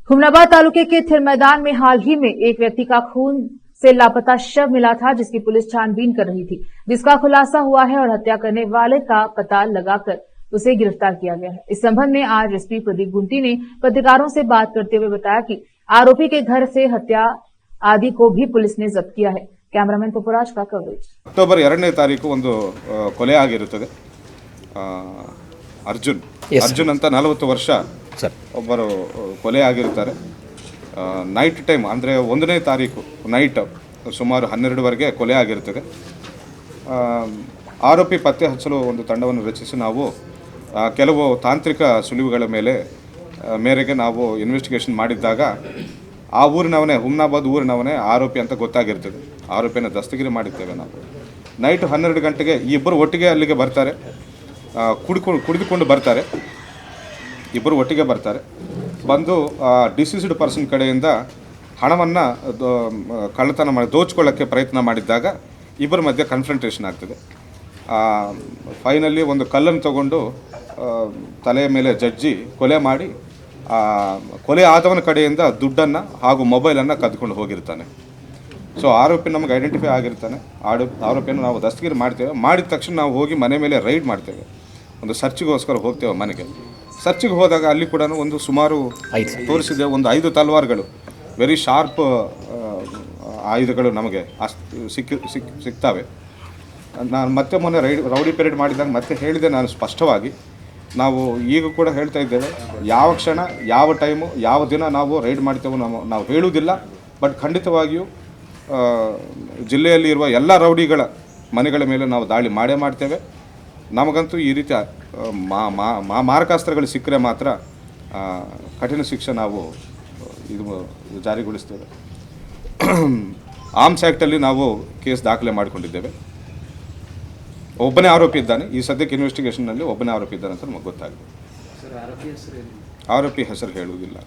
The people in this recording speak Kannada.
हुमनाबाद तालुके के थिर मैदान में हाल ही में एक व्यक्ति का खून से लापता शव मिला था, जिसकी पुलिस छानबीन कर रही थी, जिसका खुलासा हुआ है और हत्या करने वाले का पता लगाकर उसे गिरफ्तार किया गया है। इस संबंध में आज एसपी प्रदीप गुंटी ने पत्रकारों से बात करते हुए बताया कि आरोपी के घर से हत्या आदि को भी पुलिस ने जब्त किया है। कैमरामैन पपुराज का कवरेज। ಅಕ್ಟೋಬರ್ 2ನೇ ತಾರೀಕು ಒಂದು ಕೊಲೆ ಆಗಿರುತ್ತದೆ. ಅರ್ಜುನ್ ಅಂತ 40 ವರ್ಷ ಒಬ್ಬರು ಕೊಲೆ ಆಗಿರುತ್ತಾರೆ. ನೈಟ್ ಟೈಮ್ ಅಂದರೆ 1ನೇ ತಾರೀಕು ನೈಟ್ ಸುಮಾರು 12ವರೆಗೆ ಕೊಲೆ ಆಗಿರುತ್ತದೆ. ಆರೋಪಿ ಪತ್ತೆ ಹಚ್ಚಲು ಒಂದು ತಂಡವನ್ನು ರಚಿಸಿ ನಾವು ಕೆಲವು ತಾಂತ್ರಿಕ ಸುಳಿವುಗಳ ಮೇರೆಗೆ ನಾವು ಇನ್ವೆಸ್ಟಿಗೇಷನ್ ಮಾಡಿದ್ದಾಗ ಆ ಊರಿನವನೇ ಹುಮ್ನಾಬಾದ್ ಊರಿನವನೇ ಆರೋಪಿ ಅಂತ ಗೊತ್ತಾಗಿರ್ತದೆ. ಆರೋಪಿಯನ್ನು ದಸ್ತಗಿರಿ ಮಾಡಿದ್ದೇವೆ ನಾವು. ನೈಟ್ 12 ಗಂಟೆಗೆ ಈ ಇಬ್ಬರು ಒಟ್ಟಿಗೆ ಅಲ್ಲಿಗೆ ಬರ್ತಾರೆ, ಕುಡಿದುಕೊಂಡು ಬರ್ತಾರೆ. ಇಬ್ಬರು ಒಟ್ಟಿಗೆ ಬರ್ತಾರೆ. ಬಂದು ಡಿಸೀಸ್ಡ್ ಪರ್ಸನ್ ಕಡೆಯಿಂದ ಹಣವನ್ನು ಕಳ್ಳತನ ಮಾಡಿ ದೋಚ್ಕೊಳ್ಳೋಕ್ಕೆ ಪ್ರಯತ್ನ ಮಾಡಿದ್ದಾಗ ಇಬ್ಬರ ಮಧ್ಯೆ ಕನ್ಫ್ರಂಟೇಷನ್ ಆಗ್ತದೆ. ಫೈನಲಿ ಒಂದು ಕಲ್ಲನ್ನು ತಗೊಂಡು ತಲೆಯ ಮೇಲೆ ಜಜ್ಜಿ ಕೊಲೆ ಮಾಡಿ ಕೊಲೆ ಆದವನ ಕಡೆಯಿಂದ ದುಡ್ಡನ್ನು ಹಾಗೂ ಮೊಬೈಲನ್ನು ಕದ್ಕೊಂಡು ಹೋಗಿರ್ತಾನೆ. ಸೊ ಆರೋಪಿ ನಮಗೆ ಐಡೆಂಟಿಫೈ ಆಗಿರ್ತಾನೆ. ಆರೋಪಿಯನ್ನು ನಾವು ದಸ್ತಗಿರಿ ಮಾಡ್ತೇವೆ. ಮಾಡಿದ ತಕ್ಷಣ ನಾವು ಹೋಗಿ ಮನೆ ಮೇಲೆ ರೈಡ್ ಮಾಡ್ತೇವೆ. ಒಂದು ಸರ್ಚಿಗೋಸ್ಕರ ಹೋಗ್ತೇವೆ ಮನೆಗೆ. ಸರ್ಚಿಗೆ ಹೋದಾಗ ಅಲ್ಲಿ ಕೂಡ ಒಂದು ಸುಮಾರು ತೋರಿಸಿದೆ ಒಂದು 5 ತಲವಾರುಗಳು, ವೆರಿ ಶಾರ್ಪ್ ಆಯುಧಗಳು ನಮಗೆ ಸಿಗ್ತವೆ. ನಾನು ಮತ್ತೆ ಮೊನ್ನೆ ರೌಡಿ ಪೀರಿಯಡ್ ಮಾಡಿದಾಗ ಮತ್ತೆ ಹೇಳಿದೆ ನಾನು ಸ್ಪಷ್ಟವಾಗಿ, ನಾವು ಈಗ ಕೂಡ ಹೇಳ್ತಾ ಇದ್ದೇವೆ, ಯಾವ ಕ್ಷಣ ಯಾವ ಟೈಮು ಯಾವ ದಿನ ನಾವು ರೈಡ್ ಮಾಡ್ತೇವೆ ನಾವು ಹೇಳುವುದಿಲ್ಲ. ಬಟ್ ಖಂಡಿತವಾಗಿಯೂ ಜಿಲ್ಲೆಯಲ್ಲಿ ಇರುವ ಎಲ್ಲ ರೌಡಿಗಳ ಮನೆಗಳ ಮೇಲೆ ನಾವು ದಾಳಿ ಮಾಡ್ತೇವೆ. ನಮಗಂತೂ ಈ ರೀತಿಯ ಮಾರಕಾಸ್ತ್ರಗಳು ಸಿಕ್ಕರೆ ಮಾತ್ರ ಕಠಿಣ ಶಿಕ್ಷೆ ನಾವು ಇದು ಜಾರಿಗೊಳಿಸ್ತೇವೆ. ಆರ್ಮ್ಸ್ ಆ್ಯಕ್ಟಲ್ಲಿ ನಾವು ಕೇಸ್ ದಾಖಲೆ ಮಾಡಿಕೊಂಡಿದ್ದೇವೆ. ಒಬ್ಬನೇ ಆರೋಪಿ ಇದ್ದಾನೆ. ಈ ಸದ್ಯಕ್ಕೆ ಇನ್ವೆಸ್ಟಿಗೇಷನ್ನಲ್ಲಿ ಒಬ್ಬನೇ ಆರೋಪಿ ಇದ್ದಾನೆ ಅಂತ ನಮಗೆ ಗೊತ್ತಾಗಿದೆ. ಆರೋಪಿ ಹೆಸರು ಹೇಳುವುದಿಲ್ಲ.